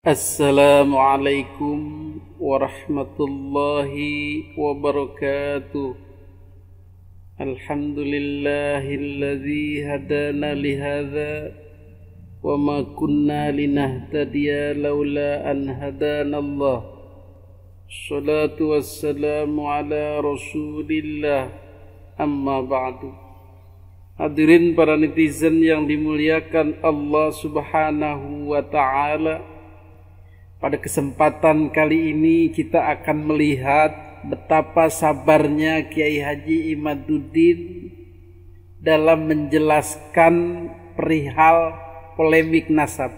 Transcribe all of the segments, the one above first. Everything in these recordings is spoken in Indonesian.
Assalamualaikum warahmatullahi wabarakatuh. Alhamdulillahilladzi hadana lihadza wa ma kunna linahtadiya laula an hadanallah. Shalatu wassalamu ala Rasulillah, amma ba'du. Hadirin para netizen yang dimuliakan Allah Subhanahu wa ta'ala, pada kesempatan kali ini kita akan melihat betapa sabarnya Kiai Haji Imaduddin dalam menjelaskan perihal polemik nasab.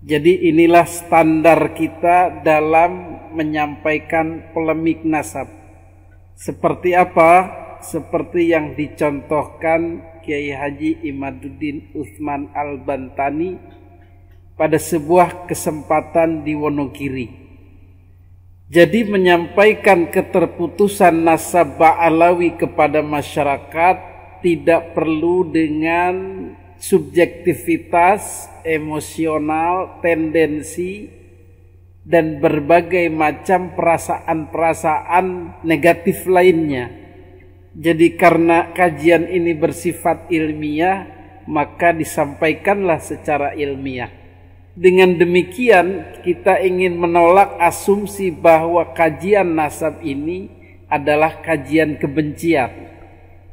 Jadi inilah standar kita dalam menyampaikan polemik nasab. Seperti apa? Seperti yang dicontohkan Kiai Haji Imaduddin Utsman Al-Bantani pada sebuah kesempatan di Wonogiri. Jadi menyampaikan keterputusan nasab Ba'alawi kepada masyarakat tidak perlu dengan subjektivitas, emosional, tendensi, dan berbagai macam perasaan-perasaan negatif lainnya. Jadi karena kajian ini bersifat ilmiah, maka disampaikanlah secara ilmiah. Dengan demikian kita ingin menolak asumsi bahwa kajian nasab ini adalah kajian kebencian,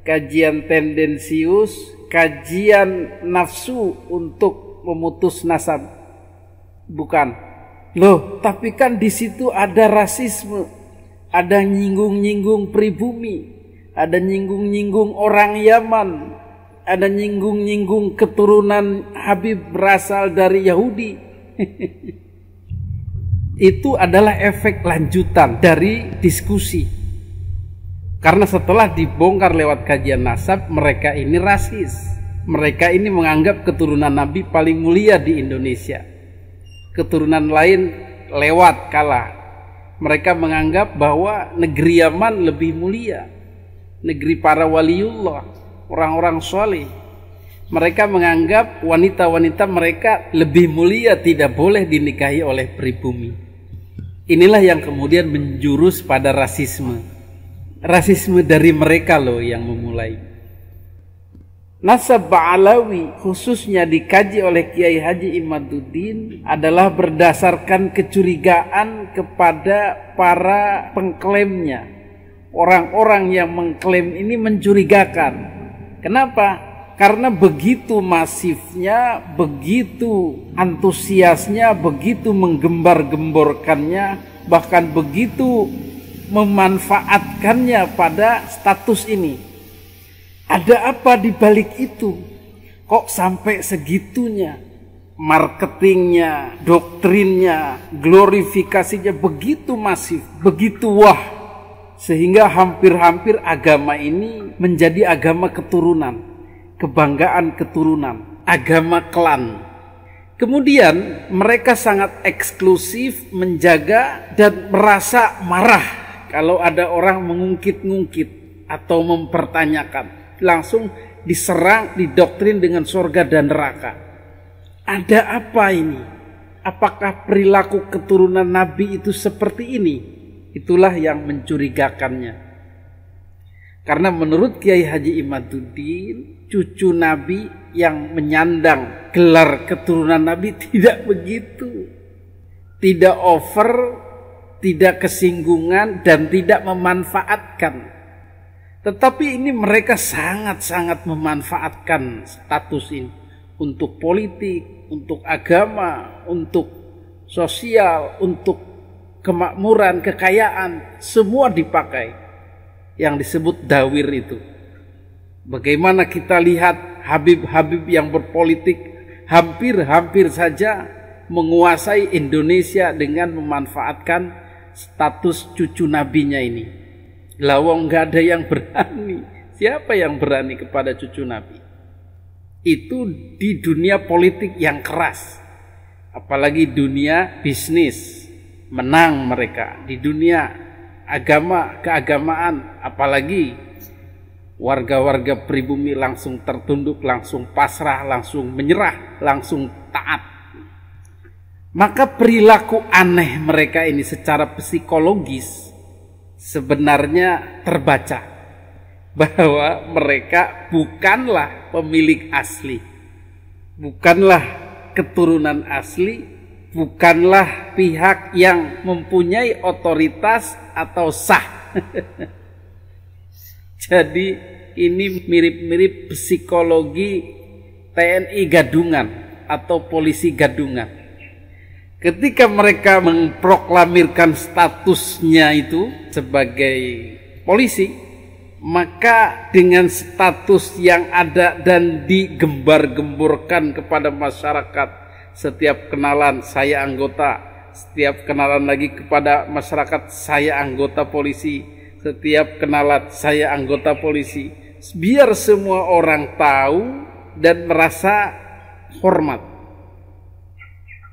kajian tendensius, kajian nafsu untuk memutus nasab. Bukan. Loh, tapi kan di situ ada rasisme, ada nyinggung-nyinggung pribumi, ada nyinggung-nyinggung orang Yaman, ada nyinggung-nyinggung keturunan Habib berasal dari Yahudi. Itu adalah efek lanjutan dari diskusi. Karena setelah dibongkar lewat kajian nasab, mereka ini rasis. Mereka ini menganggap keturunan Nabi paling mulia di Indonesia. Keturunan lain lewat kalah. Mereka menganggap bahwa negeri Yaman lebih mulia, negeri para waliullah, orang-orang soleh. Mereka menganggap wanita-wanita mereka lebih mulia, tidak boleh dinikahi oleh pribumi. Inilah yang kemudian menjurus pada rasisme. Rasisme dari mereka loh yang memulai. Nasab Ba'alawi khususnya dikaji oleh Kiai Haji Imaduddin adalah berdasarkan kecurigaan kepada para pengklaimnya. Orang-orang yang mengklaim ini mencurigakan. Kenapa? Karena begitu masifnya, begitu antusiasnya, begitu menggembar-gemborkannya, bahkan begitu memanfaatkannya pada status ini. Ada apa di balik itu? Kok sampai segitunya? Marketingnya, doktrinnya, glorifikasinya begitu masif, begitu wah, sehingga hampir-hampir agama ini menjadi agama keturunan, kebanggaan keturunan, agama klan. Kemudian mereka sangat eksklusif menjaga dan merasa marah kalau ada orang mengungkit-ngungkit atau mempertanyakan. Langsung diserang, didoktrin dengan surga dan neraka. Ada apa ini? Apakah perilaku keturunan Nabi itu seperti ini? Itulah yang mencurigakannya. Karena menurut Kiai Haji Imaduddin, cucu Nabi yang menyandang gelar keturunan Nabi tidak begitu. Tidak over, tidak kesinggungan, dan tidak memanfaatkan. Tetapi ini mereka sangat-sangat memanfaatkan status ini untuk politik, untuk agama, untuk sosial, untuk kemakmuran, kekayaan, semua dipakai yang disebut dawir itu. Bagaimana kita lihat Habib-Habib yang berpolitik hampir-hampir saja menguasai Indonesia dengan memanfaatkan status cucu nabinya ini. Lawang gak ada yang berani. Siapa yang berani kepada cucu Nabi? Itu di dunia politik yang keras. Apalagi dunia bisnis. Menang mereka. Di dunia agama, keagamaan. Apalagi warga-warga pribumi langsung tertunduk, langsung pasrah, langsung menyerah, langsung taat. Maka perilaku aneh mereka ini secara psikologis sebenarnya terbaca bahwa mereka bukanlah pemilik asli, bukanlah keturunan asli, bukanlah pihak yang mempunyai otoritas atau sah. Jadi ini mirip-mirip psikologi TNI gadungan atau polisi gadungan. Ketika mereka memproklamirkan statusnya itu sebagai polisi, maka dengan status yang ada dan digembar-gemborkan kepada masyarakat, setiap kenalan saya anggota, setiap kenalan lagi kepada masyarakat saya anggota polisi, setiap kenalan saya anggota polisi, biar semua orang tahu dan merasa hormat.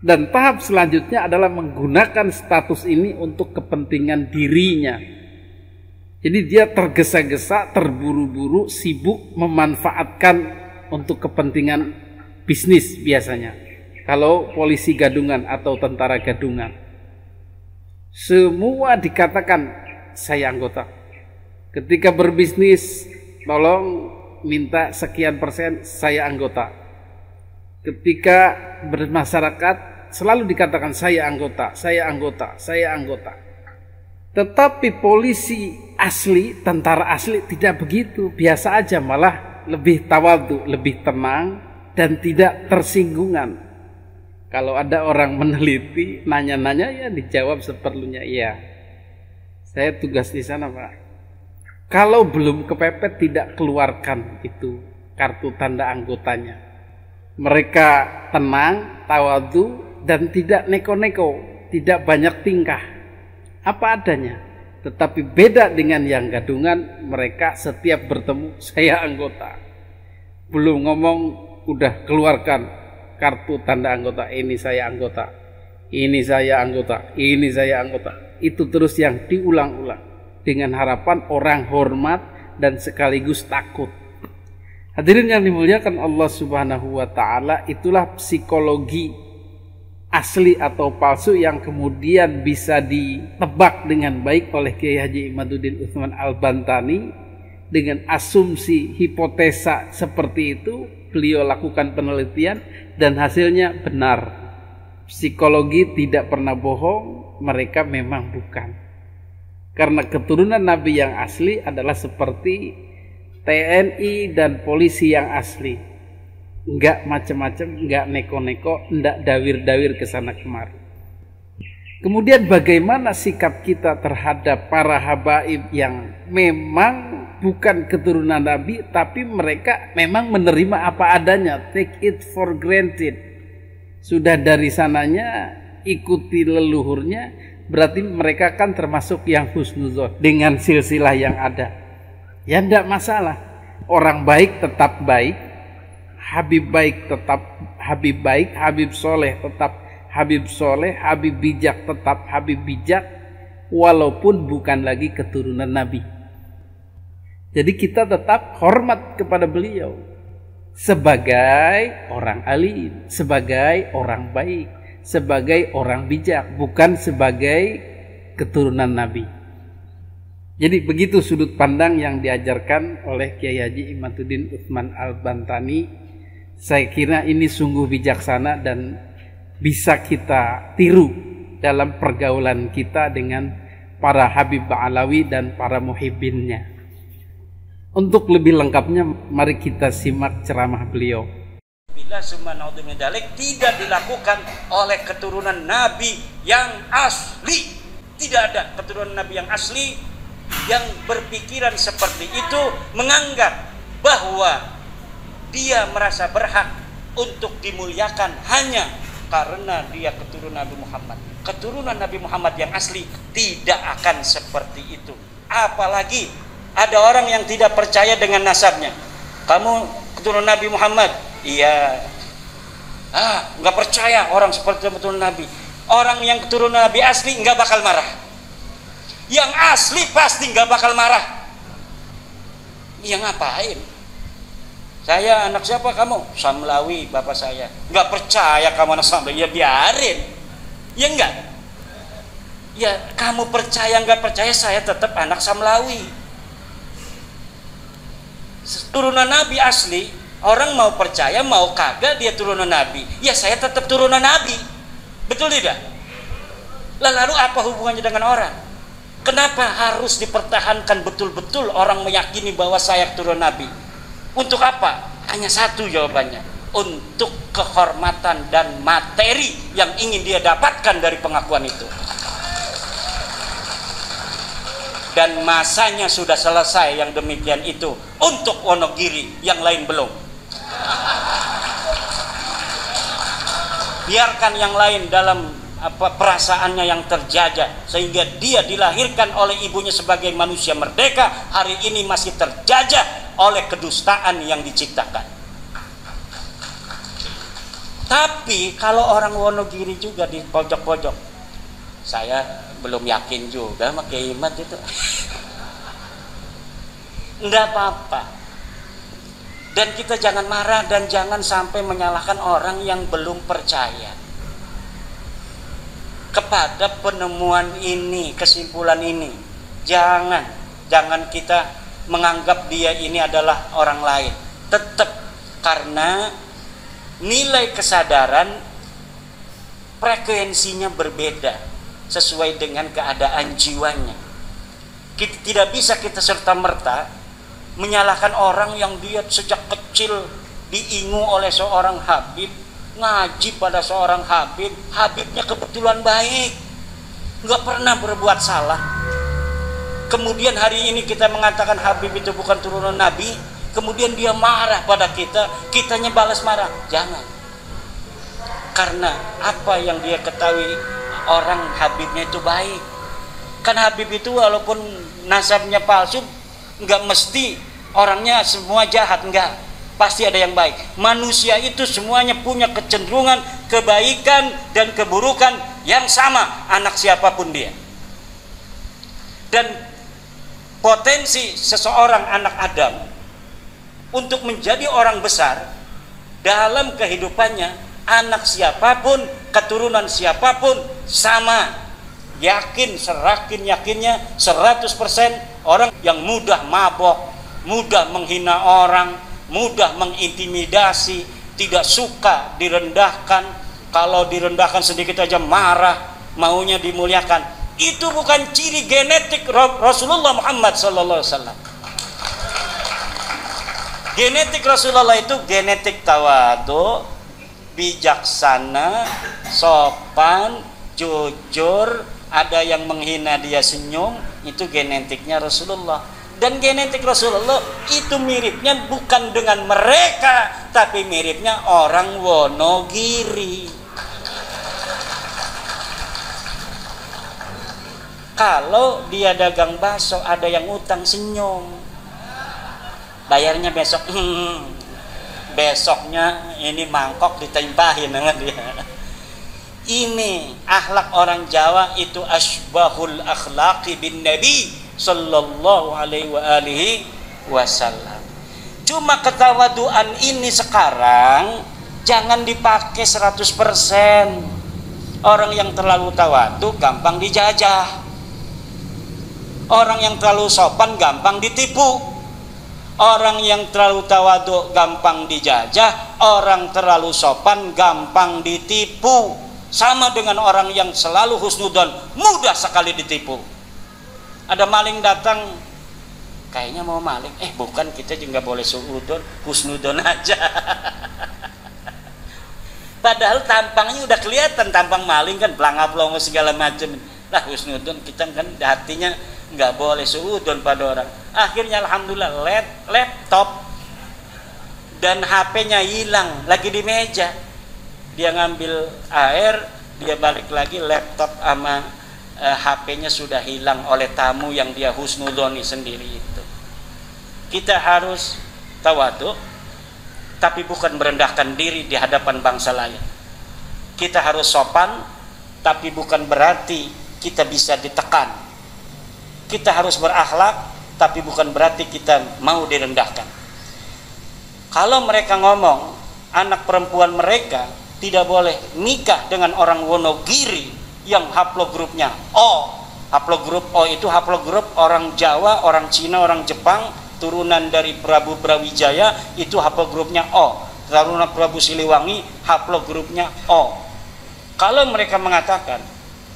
Dan tahap selanjutnya adalah menggunakan status ini untuk kepentingan dirinya. Jadi dia tergesa-gesa, terburu-buru, sibuk memanfaatkan untuk kepentingan bisnis biasanya. Kalau polisi gadungan atau tentara gadungan, semua dikatakan saya anggota. Ketika berbisnis, tolong minta sekian persen, saya anggota. Ketika bermasyarakat, selalu dikatakan saya anggota, saya anggota, saya anggota. Tetapi polisi asli, tentara asli tidak begitu. Biasa aja, malah lebih tawadhu, lebih tenang dan tidak tersinggungan. Kalau ada orang meneliti, nanya-nanya ya dijawab seperlunya. Iya, saya tugas di sana Pak. Kalau belum kepepet tidak keluarkan itu kartu tanda anggotanya. Mereka tenang, tawadhu, dan tidak neko-neko, tidak banyak tingkah, apa adanya. Tetapi beda dengan yang gadungan, mereka setiap bertemu saya anggota. Belum ngomong udah keluarkan kartu tanda anggota, ini saya anggota, ini saya anggota, ini saya anggota. Itu terus yang diulang-ulang dengan harapan orang hormat dan sekaligus takut. Hadirin yang dimuliakan Allah Subhanahu wa taala, itulah psikologi asli atau palsu yang kemudian bisa ditebak dengan baik oleh Kiai Haji Imaduddin Utsman Al-Bantani. Dengan asumsi hipotesa seperti itu beliau lakukan penelitian dan hasilnya benar. Psikologi tidak pernah bohong, mereka memang bukan. Karena keturunan Nabi yang asli adalah seperti TNI dan polisi yang asli. Enggak macam-macam, enggak neko-neko, enggak dawir-dawir ke sana kemari. Kemudian bagaimana sikap kita terhadap para habaib yang memang bukan keturunan Nabi, tapi mereka memang menerima apa adanya, take it for granted. Sudah dari sananya ikuti leluhurnya, berarti mereka kan termasuk yang husnuzon dengan silsilah yang ada. Ya enggak masalah. Orang baik tetap baik, Habib baik tetap Habib baik, Habib soleh tetap Habib soleh, Habib bijak tetap Habib bijak, walaupun bukan lagi keturunan Nabi. Jadi kita tetap hormat kepada beliau sebagai orang alim, sebagai orang baik, sebagai orang bijak, bukan sebagai keturunan Nabi. Jadi begitu sudut pandang yang diajarkan oleh Kiai Haji Imaduddin Utsman Al-Bantani. Saya kira ini sungguh bijaksana dan bisa kita tiru dalam pergaulan kita dengan para Habib Ba'alawi dan para muhibbinnya. Untuk lebih lengkapnya, mari kita simak ceramah beliau. Bila sumanaudzumin dzalik tidak dilakukan oleh keturunan Nabi yang asli. Tidak ada keturunan Nabi yang asli yang berpikiran seperti itu, menganggap bahwa dia merasa berhak untuk dimuliakan hanya karena dia keturunan Nabi Muhammad. Keturunan Nabi Muhammad yang asli tidak akan seperti itu. Apalagi ada orang yang tidak percaya dengan nasabnya. Kamu keturunan Nabi Muhammad? Iya. Nggak percaya orang seperti keturunan Nabi. Orang yang keturunan Nabi asli nggak bakal marah. Yang asli pasti nggak bakal marah. Yang ngapain? Saya anak siapa kamu? Samlawi bapak saya. Nggak percaya kamu anak Samlawi, ya biarin. Ya enggak? Ya kamu percaya nggak percaya, saya tetap anak Samlawi, turunan Nabi asli. Orang mau percaya mau kagak dia turunan Nabi, ya saya tetap turunan Nabi. Betul tidak? Lalu apa hubungannya dengan orang? Kenapa harus dipertahankan betul-betul orang meyakini bahwa saya turunan Nabi? Untuk apa? Hanya satu jawabannya, untuk kehormatan dan materi yang ingin dia dapatkan dari pengakuan itu. Dan masanya sudah selesai yang demikian itu untuk Wonogiri, yang lain belum. Biarkan yang lain dalam perasaannya yang terjajah, sehingga dia dilahirkan oleh ibunya sebagai manusia merdeka, hari ini masih terjajah oleh kedustaan yang diciptakan. Tapi kalau orang Wonogiri juga di pojok-pojok, saya belum yakin juga sama Kiai Imad itu. Enggak apa-apa. Dan kita jangan marah dan jangan sampai menyalahkan orang yang belum percaya kepada penemuan ini, kesimpulan ini. Jangan kita menganggap dia ini adalah orang lain. Tetap, karena nilai kesadaran frekuensinya berbeda sesuai dengan keadaan jiwanya. Tidak bisa kita serta-merta menyalahkan orang yang dia sejak kecil diingu oleh seorang Habib, ngaji pada seorang Habib, Habibnya kebetulan baik, nggak pernah berbuat salah. Kemudian hari ini kita mengatakan Habib itu bukan turunan Nabi, kemudian dia marah pada kita, kitanya balas marah. Jangan. Karena apa yang dia ketahui, orang Habibnya itu baik. Kan Habib itu walaupun nasabnya palsu, nggak mesti orangnya semua jahat, enggak, pasti ada yang baik. Manusia itu semuanya punya kecenderungan kebaikan dan keburukan yang sama, anak siapapun dia. Dan potensi seseorang anak Adam untuk menjadi orang besar dalam kehidupannya, anak siapapun, keturunan siapapun sama. Yakin, yakinnya 100%. Orang yang mudah mabok, mudah menghina orang, mudah mengintimidasi, tidak suka direndahkan, kalau direndahkan sedikit aja marah, maunya dimuliakan. Itu bukan ciri genetik Rasulullah Muhammad SAW. Genetik Rasulullah itu genetik tawadu, bijaksana, sopan, jujur. Ada yang menghina dia senyum, itu genetiknya Rasulullah. Dan genetik Rasulullah itu miripnya bukan dengan mereka, tapi miripnya orang Wonogiri. Kalau dia dagang bakso, ada yang utang, senyum, bayarnya besok. Besoknya ini mangkok ditempahin dengan dia. Ini akhlak orang Jawa, itu asbahul akhlaqi bin Nabi sallallahu alaihi wasallam. Cuma ketawaduan ini sekarang jangan dipakai 100%. Orang yang terlalu tawadu gampang dijajah. Orang yang terlalu sopan gampang ditipu. Orang yang terlalu tawadu gampang dijajah. Orang terlalu sopan gampang ditipu. Sama dengan orang yang selalu husnudon, mudah sekali ditipu. Ada maling datang, kayaknya mau maling, bukan, kita juga boleh suudon, husnudon aja. Padahal tampangnya udah kelihatan, tampang maling kan, pelangap-pelongo segala macam. Lah husnudon, kita kan hatinya nggak boleh suudon pada orang. Akhirnya alhamdulillah laptop dan HP-nya hilang, lagi di meja. Dia ngambil air, dia balik lagi, laptop sama HP-nya sudah hilang oleh tamu yang dia husnudoni sendiri itu. Kita harus tawadu, tapi bukan merendahkan diri di hadapan bangsa lain. Kita harus sopan, tapi bukan berarti kita bisa ditekan. Kita harus berakhlak, tapi bukan berarti kita mau direndahkan. Kalau mereka ngomong, anak perempuan mereka tidak boleh nikah dengan orang Wonogiri, yang haplogrupnya O. Haplogrup O itu haplogrup orang Jawa, orang Cina, orang Jepang, turunan dari Prabu Brawijaya, itu haplogrupnya O. Turunan Prabu Siliwangi, haplogrupnya O. Kalau mereka mengatakan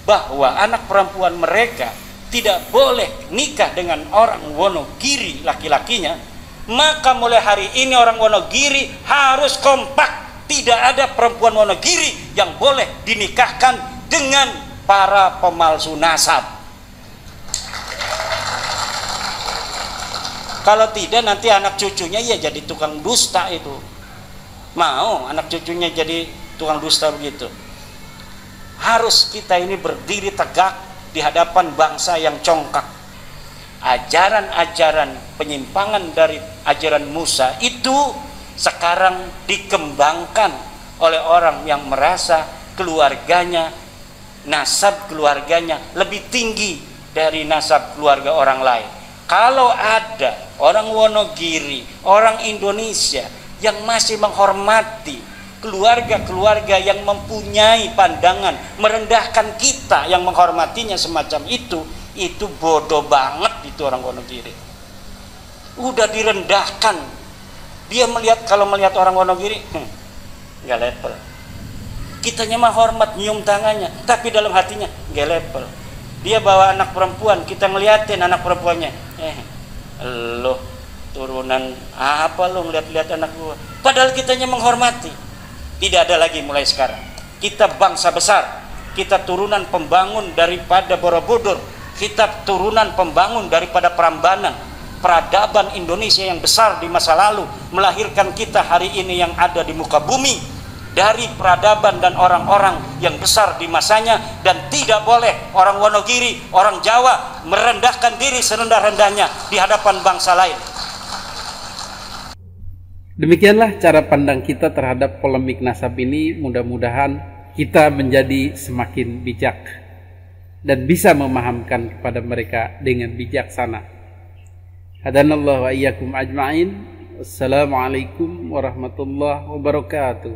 bahwa anak perempuan mereka tidak boleh nikah dengan orang Wonogiri laki-lakinya, maka mulai hari ini orang Wonogiri harus kompak. Tidak ada perempuan Wonogiri yang boleh dinikahkan dengan para pemalsu nasab. Kalau tidak nanti anak cucunya ya jadi tukang dusta itu. Mau anak cucunya jadi tukang dusta begitu. Harus kita ini berdiri tegak di hadapan bangsa yang congkak. Ajaran-ajaran penyimpangan dari ajaran Musa itu sekarang dikembangkan oleh orang yang merasa keluarganya, nasab keluarganya lebih tinggi dari nasab keluarga orang lain. Kalau ada orang Wonogiri, orang Indonesia yang masih menghormati keluarga-keluarga yang mempunyai pandangan merendahkan kita yang menghormatinya semacam itu bodoh banget itu orang Wonogiri. Udah direndahkan. Dia kalau melihat orang Wonogiri, nggak level. Kitanya mah hormat, nyium tangannya, tapi dalam hatinya nggak level. Dia bawa anak perempuan, kita ngeliatin anak perempuannya, lo turunan apa lo ngeliat-liat anak gua? Padahal kitanya menghormati. Tidak ada lagi mulai sekarang. Kita bangsa besar, kita turunan pembangun daripada Borobudur, kita turunan pembangun daripada Prambanan. Peradaban Indonesia yang besar di masa lalu melahirkan kita hari ini yang ada di muka bumi dari peradaban dan orang-orang yang besar di masanya, dan tidak boleh orang Wonogiri, orang Jawa merendahkan diri serendah-rendahnya di hadapan bangsa lain. Demikianlah cara pandang kita terhadap polemik nasab ini. Mudah-mudahan kita menjadi semakin bijak dan bisa memahamkan kepada mereka dengan bijaksana. Hadanallahu wa iyyakum ajma'in. Assalamualaikum warahmatullahi wabarakatuh.